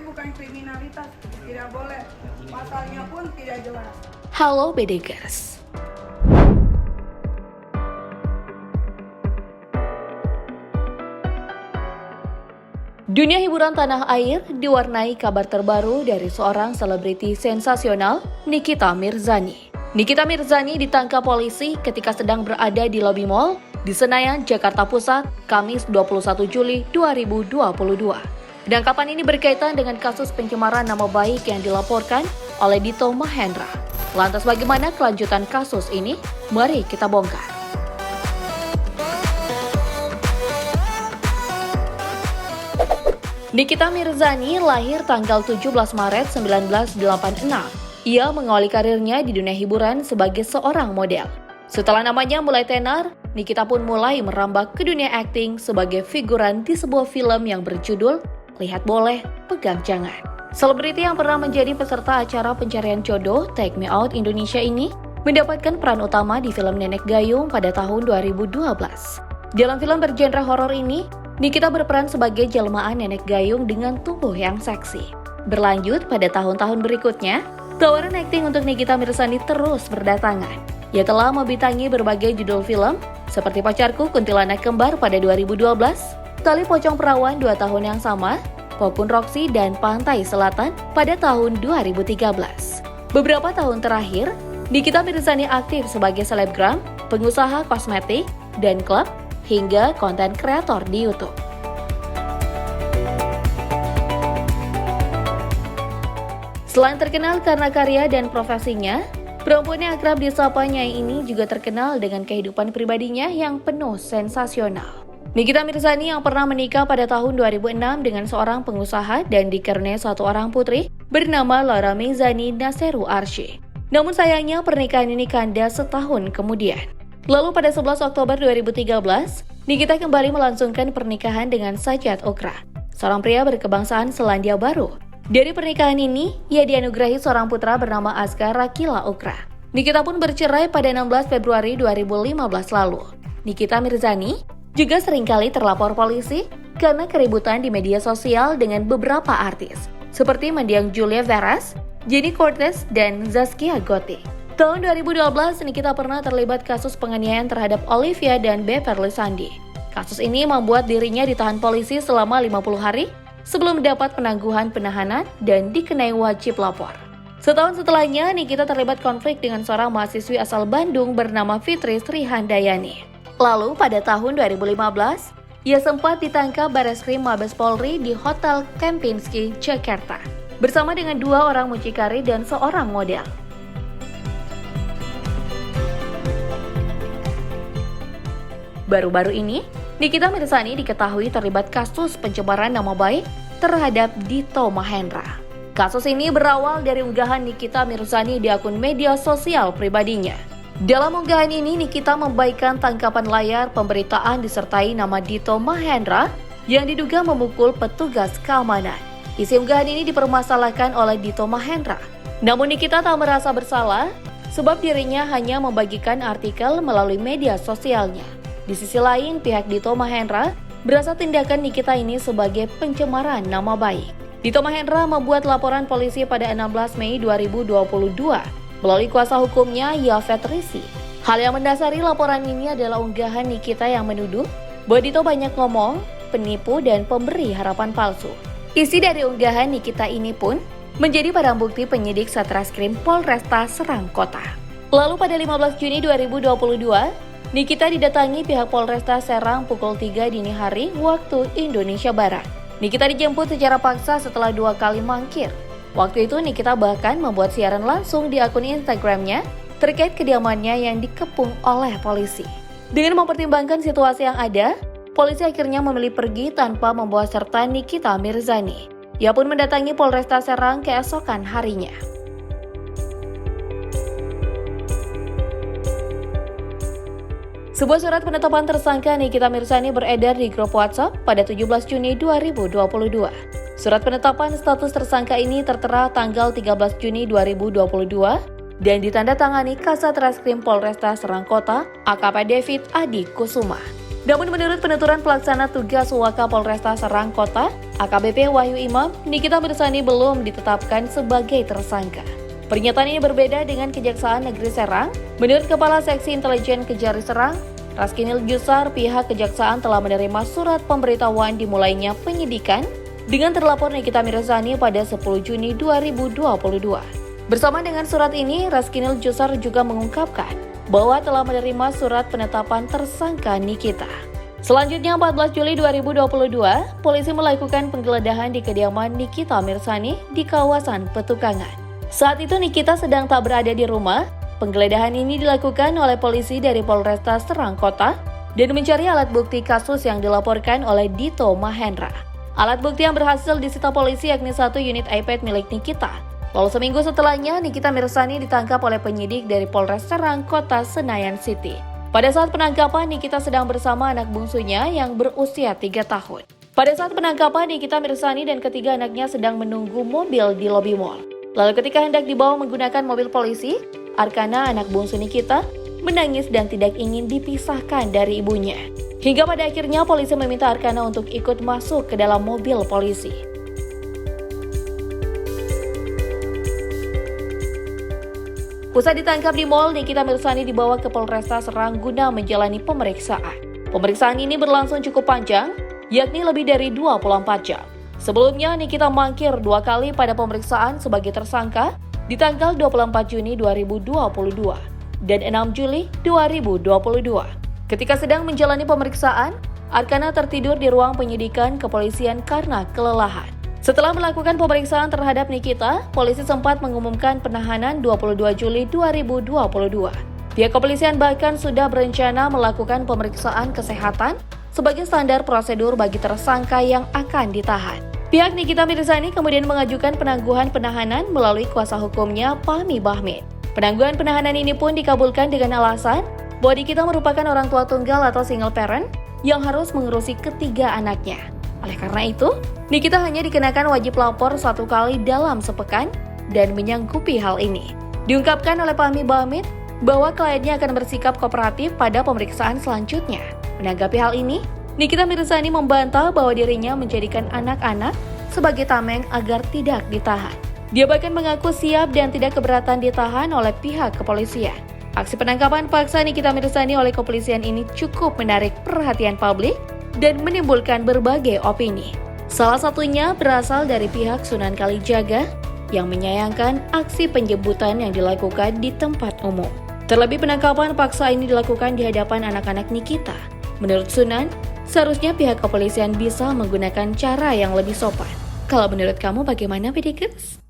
bukan kriminalitas, tidak boleh. Pasalnya pun tidak jelas. Halo Bedegers. Dunia hiburan tanah air diwarnai kabar terbaru dari seorang selebriti sensasional, Nikita Mirzani. Nikita Mirzani ditangkap polisi ketika sedang berada di lobi mal di Senayan, Jakarta Pusat, Kamis 21 Juli 2022. Penangkapan ini berkaitan dengan kasus pencemaran nama baik yang dilaporkan oleh Dito Mahendra. Lantas bagaimana kelanjutan kasus ini? Mari kita bongkar. Nikita Mirzani lahir tanggal 17 Maret 1986. Ia mengawali karirnya di dunia hiburan sebagai seorang model. Setelah namanya mulai tenar, Nikita pun mulai merambah ke dunia akting sebagai figuran di sebuah film yang berjudul Lihat Boleh, Pegang Jangan. Selebriti yang pernah menjadi peserta acara pencarian jodoh Take Me Out Indonesia ini mendapatkan peran utama di film Nenek Gayung pada tahun 2012. Dalam film bergenre horor ini, Nikita berperan sebagai jelmaan nenek gayung dengan tubuh yang seksi. Berlanjut pada tahun-tahun berikutnya, tawaran akting untuk Nikita Mirzani terus berdatangan. Ia telah membintangi berbagai judul film seperti Pacarku Kuntilanak Kembar pada 2012, Tali Pocong Perawan 2 tahun yang sama, Popun Roxy dan Pantai Selatan pada tahun 2013. Beberapa tahun terakhir, Nikita Mirzani aktif sebagai selebgram, pengusaha kosmetik, dan klub, hingga konten kreator di YouTube. Selain terkenal karena karya dan profesinya, perempuan yang akrab disapa Nyai ini juga terkenal dengan kehidupan pribadinya yang penuh sensasional. Nikita Mirzani yang pernah menikah pada tahun 2006 dengan seorang pengusaha dan dikaruniai satu orang putri bernama Laura Mezani Naseru Arsy. Namun sayangnya pernikahan ini kandas setahun kemudian. Lalu pada 11 Oktober 2013, Nikita kembali melangsungkan pernikahan dengan Sajat Okra, seorang pria berkebangsaan Selandia Baru. Dari pernikahan ini, ia dianugerahi seorang putra bernama Askar Rakila Okra. Nikita pun bercerai pada 16 Februari 2015 lalu. Nikita Mirzani juga seringkali terlapor polisi karena keributan di media sosial dengan beberapa artis, seperti mendiang Julia Veras, Jenny Cortez, dan Zaskia Gotik. Tahun 2012, Nikita pernah terlibat kasus penganiayaan terhadap Olivia dan Beverly Sandi. Kasus ini membuat dirinya ditahan polisi selama 50 hari sebelum mendapat penangguhan penahanan dan dikenai wajib lapor. Setahun setelahnya, Nikita terlibat konflik dengan seorang mahasiswi asal Bandung bernama Fitri Srihandayani. Lalu pada tahun 2015, ia sempat ditangkap Bareskrim Mabes Polri di Hotel Kempinski, Jakarta, bersama dengan 2 orang mucikari dan seorang model. Baru-baru ini, Nikita Mirzani diketahui terlibat kasus pencemaran nama baik terhadap Dito Mahendra. Kasus ini berawal dari unggahan Nikita Mirzani di akun media sosial pribadinya. Dalam unggahan ini, Nikita membagikan tangkapan layar pemberitaan disertai nama Dito Mahendra yang diduga memukul petugas keamanan. Isi unggahan ini dipermasalahkan oleh Dito Mahendra. Namun Nikita tak merasa bersalah sebab dirinya hanya membagikan artikel melalui media sosialnya. Di sisi lain, pihak Dito Mahendra berasa tindakan Nikita ini sebagai pencemaran nama baik. Dito Mahendra membuat laporan polisi pada 16 Mei 2022 melalui kuasa hukumnya Yafet Risi. Hal yang mendasari laporan ini adalah unggahan Nikita yang menuduh bahwa Dito banyak ngomong, penipu, dan pemberi harapan palsu. Isi dari unggahan Nikita ini pun menjadi barang bukti penyidik Satreskrim Polresta Serang Kota. Lalu pada 15 Juni 2022, Nikita didatangi pihak Polresta Serang pukul 3 dini hari waktu Indonesia Barat. Nikita dijemput secara paksa setelah 2 kali mangkir. Waktu itu Nikita bahkan membuat siaran langsung di akun Instagramnya terkait kediamannya yang dikepung oleh polisi. Dengan mempertimbangkan situasi yang ada, polisi akhirnya memilih pergi tanpa membawa serta Nikita Mirzani. Ia pun mendatangi Polresta Serang keesokan harinya. Sebuah surat penetapan tersangka Nikita Mirzani beredar di grup WhatsApp pada 17 Juni 2022. Surat penetapan status tersangka ini tertera tanggal 13 Juni 2022 dan ditandatangani Kasat Reskrim Polresta Serang Kota, AKP David Adi Kusuma. Namun menurut penuturan pelaksana tugas Waka Polresta Serang Kota, AKBP Wahyu Imam, Nikita Mirzani belum ditetapkan sebagai tersangka. Pernyataan ini berbeda dengan Kejaksaan Negeri Serang. Menurut Kepala Seksi Intelijen Kejari Serang, Raskinil Jusar, pihak Kejaksaan telah menerima surat pemberitahuan dimulainya penyidikan dengan terlapor Nikita Mirzani pada 10 Juni 2022. Bersama dengan surat ini, Raskinil Jusar juga mengungkapkan bahwa telah menerima surat penetapan tersangka Nikita. Selanjutnya 14 Juli 2022, polisi melakukan penggeledahan di kediaman Nikita Mirzani di kawasan Petukangan. Saat itu Nikita sedang tak berada di rumah. Penggeledahan ini dilakukan oleh polisi dari Polresta Serang Kota dan mencari alat bukti kasus yang dilaporkan oleh Dito Mahendra. Alat bukti yang berhasil disita polisi yakni 1 unit iPad milik Nikita. Lalu seminggu setelahnya, Nikita Mirzani ditangkap oleh penyidik dari Polres Serang Kota Senayan City. Pada saat penangkapan, Nikita sedang bersama anak bungsunya yang berusia 3 tahun. Pada saat penangkapan, Nikita Mirzani dan ketiga anaknya sedang menunggu mobil di lobi mall. Lalu ketika hendak dibawa menggunakan mobil polisi, Arkana, anak bungsu Nikita, menangis dan tidak ingin dipisahkan dari ibunya. Hingga pada akhirnya polisi meminta Arkana untuk ikut masuk ke dalam mobil polisi. Usai ditangkap di mal, Nikita Mirzani dibawa ke Polresta Serang guna menjalani pemeriksaan. Pemeriksaan ini berlangsung cukup panjang, yakni lebih dari 24 jam. Sebelumnya, Nikita mangkir 2 kali pada pemeriksaan sebagai tersangka di tanggal 24 Juni 2022 dan 6 Juli 2022. Ketika sedang menjalani pemeriksaan, Arkana tertidur di ruang penyidikan kepolisian karena kelelahan. Setelah melakukan pemeriksaan terhadap Nikita, polisi sempat mengumumkan penahanan 22 Juli 2022. Pihak kepolisian bahkan sudah berencana melakukan pemeriksaan kesehatan sebagai standar prosedur bagi tersangka yang akan ditahan. Pihak Nikita Mirzani kemudian mengajukan penangguhan penahanan melalui kuasa hukumnya Fahmi Bahmid. Penangguhan penahanan ini pun dikabulkan dengan alasan bahwa Nikita merupakan orang tua tunggal atau single parent yang harus mengurusi ketiga anaknya. Oleh karena itu, Nikita hanya dikenakan wajib lapor 1 kali dalam sepekan dan menyanggupi hal ini. Diungkapkan oleh Fahmi Bahmid bahwa kliennya akan bersikap kooperatif pada pemeriksaan selanjutnya. Menanggapi hal ini, Nikita Mirzani membantah bahwa dirinya menjadikan anak-anak sebagai tameng agar tidak ditahan. Dia bahkan mengaku siap dan tidak keberatan ditahan oleh pihak kepolisian. Aksi penangkapan paksa Nikita Mirzani oleh kepolisian ini cukup menarik perhatian publik dan menimbulkan berbagai opini. Salah satunya berasal dari pihak Sunan Kalijaga yang menyayangkan aksi penjemputan yang dilakukan di tempat umum. Terlebih penangkapan paksa ini dilakukan di hadapan anak-anak Nikita. Menurut Sunan, seharusnya pihak kepolisian bisa menggunakan cara yang lebih sopan. Kalau menurut kamu bagaimana, Vidikers?